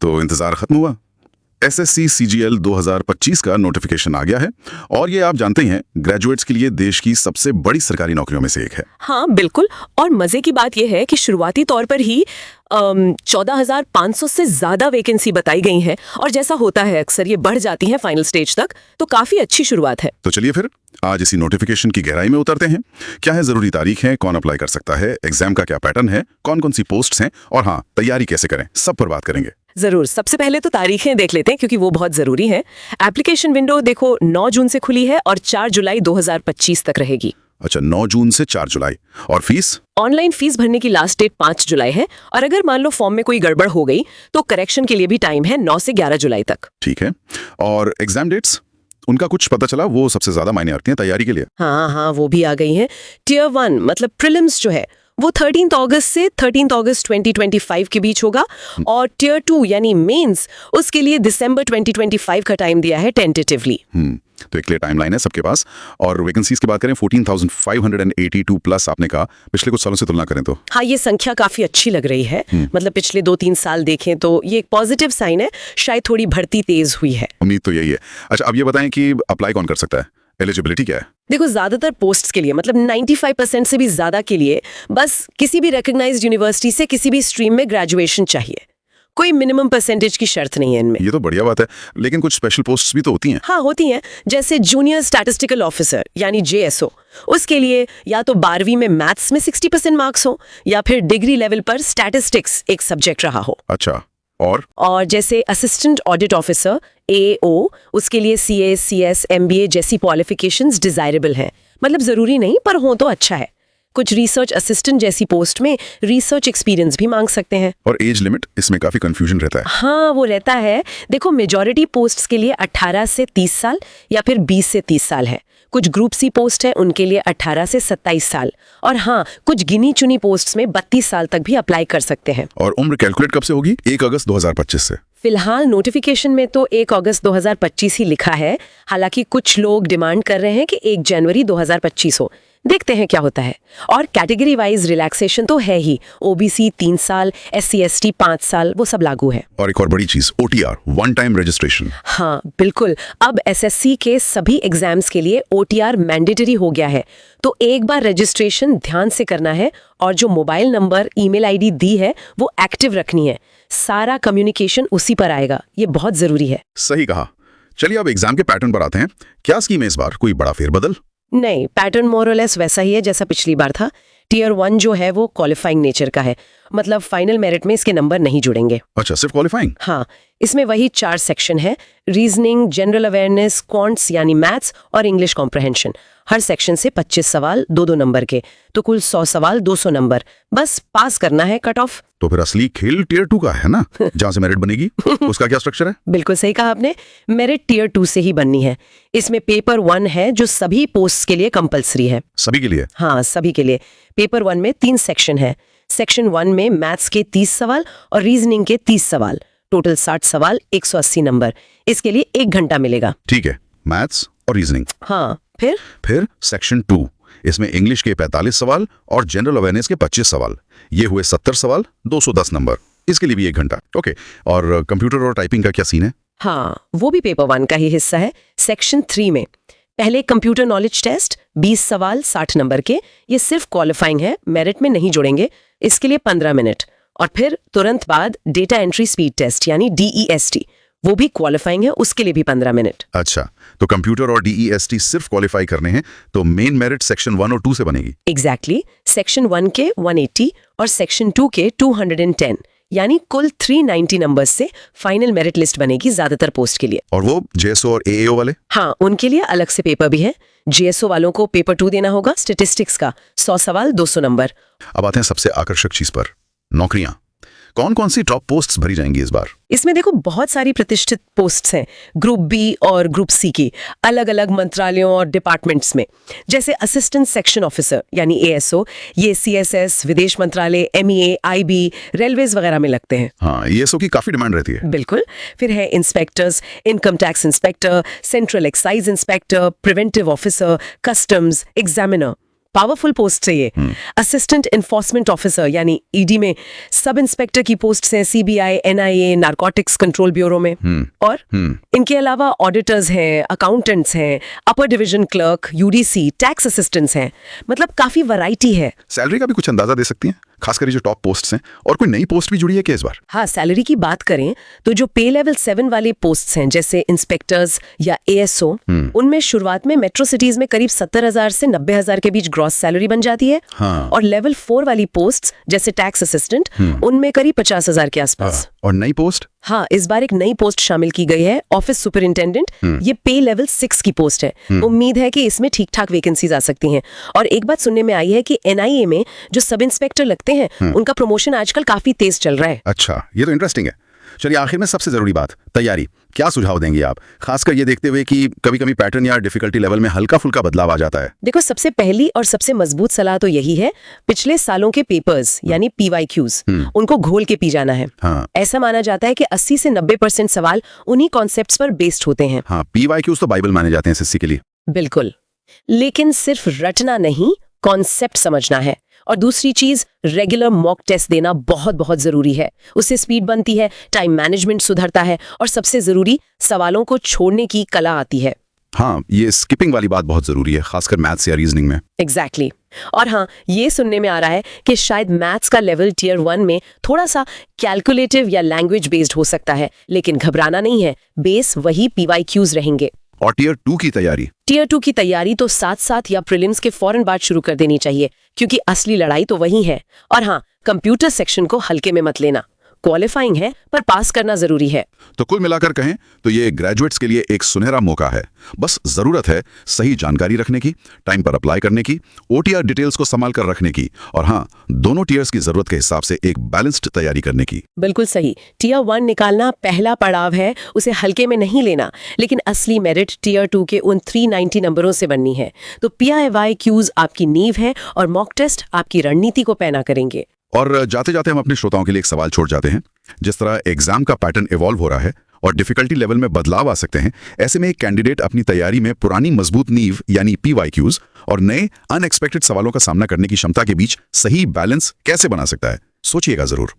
तो इंतजार खत्म हुआ। एसएससी सीजीएल 2025 का नोटिफिकेशन आ गया है और ये आप जानते ही हैं ग्रेजुएट्स के लिए देश की सबसे बड़ी सरकारी नौकरियों में से एक है। हाँ बिल्कुल, और मजे की बात यह है कि शुरुआती तौर पर ही 14,500 से ज्यादा वैकेंसी बताई गई हैं और जैसा होता है अक्सर ये बढ़ जाती हैं फाइनल स्टेज तक, तो काफी अच्छी शुरुआत है। तो चलिए फिर आज इसी नोटिफिकेशन की गहराई में उतरते हैं। क्या है जरूरी तारीख है, कौन अप्लाई कर सकता है, एग्जाम का क्या पैटर्न है, कौन कौन सी पोस्ट्स हैं और हाँ तैयारी कैसे करें, सब पर बात करेंगे। जरूर, सबसे पहले तो तारीखें देख लेते हैं क्योंकि वो बहुत जरूरी है। एप्लीकेशन विंडो देखो 9 जून से खुली है और 4 जुलाई 2025 तक रहेगी। अच्छा, 9 जून से 4 जुलाई। और फीस? ऑनलाइन फीस भरने की लास्ट डेट 5 जुलाई है और अगर मान लो फॉर्म में कोई गड़बड़ हो गई तो करेक्शन के लिए भी टाइम है 9 से 11 जुलाई तक। ठीक है, और एग्जाम डेट्स उनका कुछ पता चला? वो सबसे ज्यादा मायने रखती हैं तैयारी के लिए। हाँ, वो भी आ गई हैं। टियर 1 मतलब प्रीलिम्स जो है वो 13 अगस्त से 13 अगस्त 2025 के बीच होगा और टियर 2 यानी मेंस उसके लिए दिसंबर 2025 का टाइम दिया है टेंटेटिवली। तो एक क्लियर टाइमलाइन है सबके पास। और वैकेंसीज की बात करें 14,582 प्लस, आपने कहा पिछले कुछ सालों से तुलना करें तो हाँ, ये संख्या काफी अच्छी लग रही है। मतलब पिछले 2-3 साल देखें तो ये एक पॉजिटिव साइन है, शायद थोड़ी भर्ती तेज हुई है। उम्मीद तो यही है। अच्छा, अब ये बताएं कि अप्लाई कौन कर सकता है, एलिजिबिलिटी क्या है? देखो ज्यादातर पोस्ट्स के लिए मतलब 95% से भी ज्यादा के लिए बस किसी भी रिकॉग्नाइज्ड यूनिवर्सिटी से किसी भी स्ट्रीम में ग्रेजुएशन चाहिए। कोई मिनिमम परसेंटेज की शर्त नहीं है इनमें। ये तो बढ़िया बात है, लेकिन कुछ स्पेशल पोस्ट्स भी तो होती हैं। हाँ होती हैं, जैसे जूनियर स्टैटिस्टिकल ऑफिसर यानी जेएसओ। उसके लिए या तो 12वीं में मैथ्स में 60% मार्क्स हो या फिर डिग्री लेवल पर स्टैटिस्टिक्स एक सब्जेक्ट रहा हो। अच्छा, और जैसे असिस्टेंट ऑडिट ऑफिसर एओ, उसके लिए सीए, सीएस, एमबीए जैसी क्वालिफिकेशंस डिजायरेबल हैं। मतलब जरूरी नहीं पर हो तो अच्छा है। कुछ रिसर्च असिस्टेंट जैसी पोस्ट में रिसर्च एक्सपीरियंस भी मांग सकते हैं। और एज लिमिट, इसमें काफी कंफ्यूजन रहता है। हाँ वो रहता है। देखो मेजॉरिटी पोस्ट्स के लिए 18 से 30 साल या फिर 20 से 30 साल है। कुछ ग्रुप सी पोस्ट है उनके लिए 18 से 27 साल और हाँ कुछ गिनी चुनी पोस्ट्स में 32 साल तक भी अप्लाई कर सकते हैं। और उम्र कैलकुलेट कब से होगी? 1 अगस्त 2025 से। फिलहाल नोटिफिकेशन में तो 1 अगस्त 2025 ही लिखा है, हालांकि कुछ लोग डिमांड कर रहे हैं कि 1 जनवरी 2025 हो। देखते हैं क्या होता है। और कैटेगरी वाइज रिलैक्सेशन तो है ही, ओबीसी 3 साल, एससी एसटी 5 साल, वो सब लागू है। और एक और बड़ी चीज, ओटीआर, वन टाइम रजिस्ट्रेशन। हाँ बिल्कुल, अब एसएससी के सभी एग्जाम्स के लिए ओटीआर मैंडेटरी हो गया है। तो एक बार रजिस्ट्रेशन ध्यान से करना है और जो मोबाइल नंबर, ईमेल आईडी दी है वो एक्टिव रखनी है। सारा कम्युनिकेशन उसी पर आएगा, ये बहुत जरूरी है। सही कहा। चलिए अब एग्जाम के पैटर्न पर आते हैं। क्या स्कीम है इस बार, कोई बड़ा फेरबदल? नहीं, पैटर्न मोर और लेस वैसा ही है जैसा पिछली बार था। टियर 1 जो है वो क्वालिफाइंग नेचर का है, मतलब फाइनल मेरिट में इसके नंबर नहीं जुड़ेंगे। अच्छा, सिर्फ क्वालिफाइंग? हाँ, इसमें वही 4 सेक्शन है, रीजनिंग, जनरल अवेयरनेस, क्वांट्स यानी मैथ्स और इंग्लिश कॉम्प्रहेंशन। हर सेक्शन से 25 सवाल 2-2 नंबर के, तो कुल 100 सवाल 200 नंबर। बस पास करना है कट ऑफ। तो फिर असली खेल टियर 2 का है ना, जहाँ से मेरिट बनेगी। उसका क्या स्ट्रक्चर है? बिल्कुल सही कहा आपने, मेरिट टियर 2 से ही बननी है। इसमें पेपर 1 है जो सभी पोस्ट के लिए कंपलसरी है। सभी के लिए? हाँ सभी के लिए। पेपर 1 में 3 सेक्शन है। सेक्शन 1 में मैथ्स के 30 सवाल और रीजनिंग के 30 सवाल, टोटल 60 सवाल, 180 नंबर। इसके लिए 1 घंटा मिलेगा। ठीक है, मैथ्स और रीजनिंग। हाँ, फिर सेक्शन 2, इसमें इंग्लिश के 45 सवाल और जनरल अवेयरनेस के 25 सवाल। ये हुए 70 सवाल, 210 नंबर। इसके लिए भी 1 घंटा। ओके, और कंप्यूटर और टाइपिंग का क्या सीन है? हाँ, वो भी पेपर 1 का ही हिस्सा है। सेक्शन 3 में पहले कंप्यूटर नॉलेज टेस्ट, 20 सवाल 60 नंबर के। ये सिर्फ क्वालिफाइंग है, मेरिट में नहीं जुड़ेंगे। इसके लिए 15 मिनट। और फिर तुरंत बाद डेटा एंट्री स्पीड टेस्ट यानी DEST, वो भी क्वालिफाइंग है, उसके लिए भी 15 मिनट। अच्छा, तो कंप्यूटर और DEST सिर्फ क्वालिफाई करने हैं, तो मेन मेरिट सेक्शन 1 और 2 से बनेगी। एग्जैक्टली, सेक्शन 1 के 180 और सेक्शन 2 के 210, यानी कुल 390 नंबर्स से फाइनल मेरिट लिस्ट बनेगी ज्यादातर पोस्ट के लिए। और वो जेएसओ और एएओ वाले? हाँ, उनके लिए अलग से पेपर भी है। जेएसओ वालों को पेपर 2 देना होगा, स्टैटिस्टिक्स का, 100 सवाल 200 नंबर। अब आते हैं सबसे आकर्षक चीज पर, नौकरियां। कौन कौन सी टॉप पोस्ट्स भरी जाएंगी इस बार? इसमें देखो बहुत सारी प्रतिष्ठित पोस्ट्स हैं, ग्रुप बी और ग्रुप सी की, अलग अलग मंत्रालयों और डिपार्टमेंट्स में। जैसे असिस्टेंट सेक्शन ऑफिसर यानी ASO, ये CSS, विदेश मंत्रालय, MEA, IB, रेलवेज वगैरह में लगते हैं। हाँ, ASO की काफी डिमांड रहती है। बिल्कुल। फिर है inspectors, income tax inspector, central excise inspector, preventive officer, customs, examiner. Powerful post है ये। असिस्टेंट इन्फोर्समेंट ऑफिसर यानी ईडी में सब इंस्पेक्टर की पोस्ट हैं, CBI, NIA, narcotics control bureau में। और इनके अलावा ऑडिटर्स हैं, अकाउंटेंट्स हैं, upper division clerk, UDC, tax assistants हैं। मतलब काफी वैरायटी है। सैलरी का भी कुछ अंदाजा दे सकती हैं, खासकर जो टॉप पोस्ट्स हैं? और कोई नई पोस्ट भी जुड़ी है क्या इस बार? हाँ, सैलरी की बात करें तो जो पे लेवल 7 वाले पोस्ट्स हैं जैसे इंस्पेक्टर्स या एएसओ, उनमें शुरुआत में मेट्रो सिटीज में करीब 70,000 से 90,000 के बीच ग्रॉस सैलरी बन जाती है। हाँ। और लेवल 4 वाली पोस्ट्स जैसे टैक्स असिस्टेंट, उनमें करीब 50,000 के आसपास। और नई पोस्ट? हाँ, इस बार एक नई पोस्ट शामिल की गई है, ऑफिस सुपरिंटेंडेंट। ये पे लेवल 6 की पोस्ट है। उम्मीद है कि इसमें ठीक ठाक वैकेंसीज आ सकती हैं। और एक बात सुनने में आई है कि एनआईए में जो सब इंस्पेक्टर लगते हैं उनका प्रमोशन आजकल काफी तेज चल रहा है। अच्छा, ये तो इंटरेस्टिंग है। चलिए आखिर में सबसे जरूरी बात, तैयारी। क्या सुझाव देंगे आप, खासकर ये देखते हुए कि कभी-कभी पैटर्न या डिफिकल्टी लेवल में हल्का फुल्का बदलाव आ जाता है? देखो, सबसे पहली और सबसे मजबूत सलाह तो यही है, पिछले सालों के पेपर्स यानी पीवाईक्यूज उनको घोल के पी जाना है। हाँ। ऐसा माना जाता है कि 80 से 90% सवाल उन्हीं कॉन्सेप्ट्स पर बेस्ड होते हैं। हाँ, पीवाईक्यूज तो बाइबल माने जाते हैं एसएससी के लिए। बिल्कुल, लेकिन सिर्फ रटना नहीं, कॉन्सेप्ट समझना है। और दूसरी चीज, रेगुलर मॉक टेस्ट देना बहुत बहुत जरूरी है। उससे स्पीड बनती है, टाइम मैनेजमेंट सुधरता है और सबसे जरूरी, सवालों को छोड़ने की कला आती है। हाँ, ये स्किपिंग वाली बात बहुत जरूरी है, खासकर मैथ्स या रीजनिंग में। एग्जैक्टली। और हाँ, ये सुनने में आ रहा है कि शायद मैथ्स का लेवल टियर 1 में थोड़ा सा कैलकुलेटिव या लैंग्वेज बेस्ड हो सकता है, लेकिन घबराना नहीं है, बेस वही पीवाईक्यूज रहेंगे। और टियर 2 की तैयारी? टियर 2 की तैयारी तो साथ साथ या प्रीलिम्स के फौरन बाद शुरू कर देनी चाहिए, क्योंकि असली लड़ाई तो वही है। और हाँ, कंप्यूटर सेक्शन को हल्के में मत लेना। क्वालिफाइंग है पर पास करना जरूरी है। तो कुल मिलाकर कहें तो ये ग्रेजुएट्स के लिए एक सुनहरा मौका है। बस जरूरत है सही जानकारी रखने की, टाइम पर अप्लाई करने की, ओटीआर डिटेल्स को संभाल कर रखने की, और हाँ, दोनों टीयर्स की जरूरत के हिसाब से एक बैलेंस्ड तैयारी करने की। बिल्कुल सही। टियर 1 निकालना पहला पड़ाव है, उसे हल्के में नहीं लेना, लेकिन असली मेरिट टियर 2 के उन 390 नंबरों से बननी है। तो पीवाईक्यूज आपकी नींव है और मॉक टेस्ट आपकी रणनीति को पैना करेंगे। और जाते जाते हम अपने श्रोताओं के लिए एक सवाल छोड़ जाते हैं। जिस तरह एग्जाम का पैटर्न इवॉल्व हो रहा है और डिफिकल्टी लेवल में बदलाव आ सकते हैं, ऐसे में एक कैंडिडेट अपनी तैयारी में पुरानी मजबूत नींव यानी पीवाईक्यूज और नए अनएक्सपेक्टेड सवालों का सामना करने की क्षमता के बीच सही बैलेंस कैसे बना सकता है, सोचिएगा जरूर।